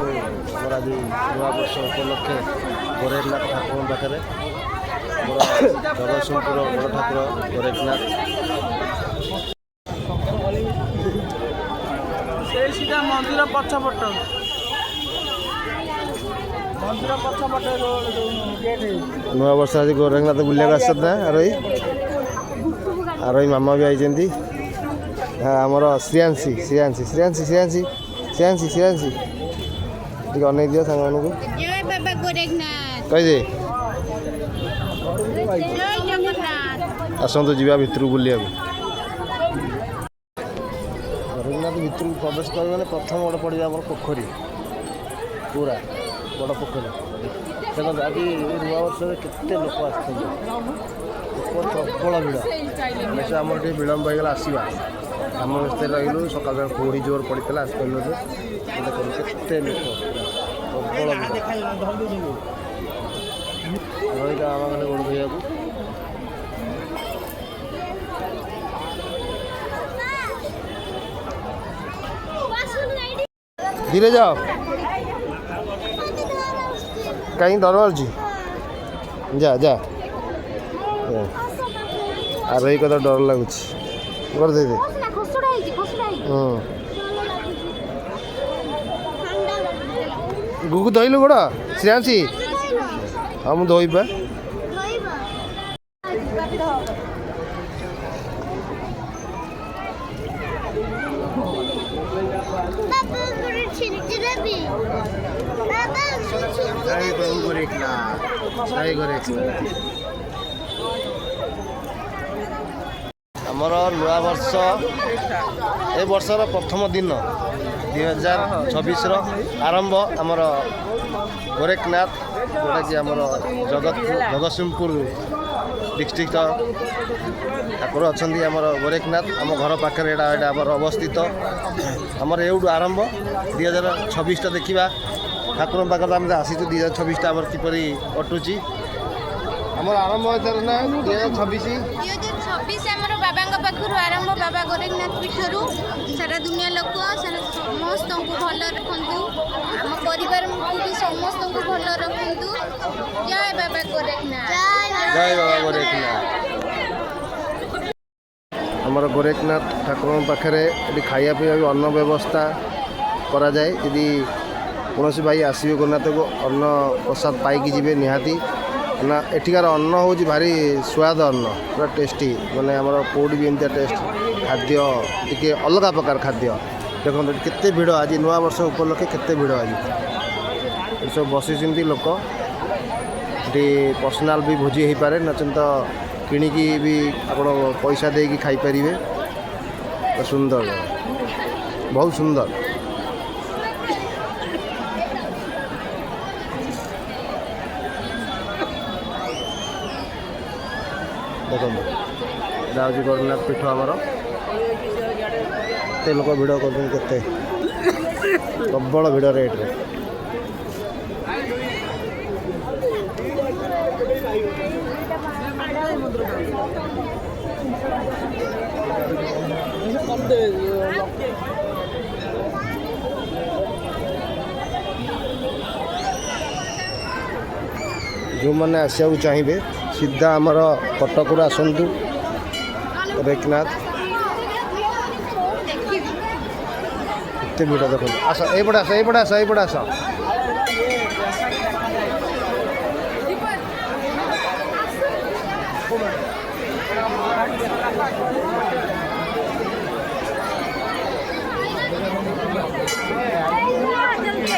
ଆମର ଆଜି ନୂଆବର୍ଷ ଉପଲକ୍ଷେ ଗୋରେଖନାଥ ଠାକୁରଙ୍କ ପାଖରେ ଜଗତସିଂହପୁର ବଡ଼ ଠାକୁର ଗୋରେଖନାଥ। ସେଇଟା ମନ୍ଦିର ପଛପଟ ନୂଆବର୍ଷ ଆଜି ଗୋରେଖନାଥ ବୁଲିବାକୁ ଆସିଛନ୍ତି ନା ଆରୋହୀ ମାମା ବି ଆଇଛନ୍ତି। ଆମର ଶ୍ରେୟାଂଶୀ ଟିକେ ଅନେଇ ଦିଅ ସାଙ୍ଗମାନଙ୍କୁ କହିଦେ ଆସନ୍ତୁ ଯିବା ଭିତରକୁ ବୁଲିବାକୁ। ଗୋରେଖନାଥ ଭିତରକୁ ପ୍ରବେଶ କରିବ ମାନେ ପ୍ରଥମ ଗୋଟେ ପଡ଼ିବ ଆମର ପୋଖରୀ, ପୁରା ବଡ଼ ପୋଖରୀ। ଦେଖନ୍ତୁ ଆଜି ନୂଆବର୍ଷରେ କେତେ ଲୋକ ଆସିଛନ୍ତି, ଲୋକ ପ୍ରବଳ ଭିଡ଼। ଅବଶ୍ୟ ଆମର ଟିକେ ବିଳମ୍ବ ହେଇଗଲା ଆସିବା, ଆମ ବ୍ୟସ୍ତରେ ରହିଲୁ। ସକାଳ କୁହୁଡ଼ି ଜୋର ପଡ଼ିଥିଲା ଆସିପାରିଲୁ। ଦେଖନ୍ତୁ କେତେ ଲୋକ, ପ୍ରବଳ ରହିଲା ଆମ ମାନେ ଗୋଡ଼ ଧୋଇବାକୁ। ଧୀରେ ଯାଅ, कहीं डर जा जा आरोही को तो डर लगुच दे गुगु धोइलु गोड़ श्रेयांशी। हाँ मुझे धोई पा आमर नूआ वर्ष ए वर्षर प्रथम दिन 2026 आरंभ आमर गोरेखनाथ जोटा कि आमर जगतसिंहपुर डिस्ट्रिक्ट ठाकुर अच्छा आमर गोरेखनाथ आम घर पाखे आमर अवस्थित आमर एवं आरंभ 2026 देखा ठाकुर पाखे आम आसी 2026 आम किपर अटुची आमर आरंभ ना 2026 आमर बाबा पाखु आरंभ बाबा गोरेखनाथ पीठर सारा दुनिया लोक समस्त को भल रखु आम परिवार भी समस्त को भल रखु। जय बाबा गोरेखनाथ, जय बाबा गोरेखनाथ। आमर गोरेखनाथ ठाकुर पाखे खाया पीवा भी अन्न व्यवस्था करा जाए। यदि कौन भाई आसवे गोरेखनाथ को अन्न प्रसाद पाई जी निहाती ना एठिकार अन्न हूँ भारी स्वाद अन्न पूरा टेस्टी माने आमर कौटी भी एमती टेस्ट खाद्य टी अलग प्रकार खाद्य। देखो केते भिड़ आज नूआ वर्ष उपलक्षे केते भिड़ आज सब बसी लोक ये पर्सनाल भी भोजी हो पारे नचंत किणिकी भी आप पैसा देकी खाईपर तो सुंदर बहुत सुंदर। देखो जाऊँ गोरेखनाथ पीठ आमर के लोक भिड़ कर प्रबल भिड़ रेट्रे जो मैंने आसा चाहिए सीधा आमर कटक आसतु गोरेखनाथ एत भिड़ देखो आस यपटे आस यपटे आस यपटे आस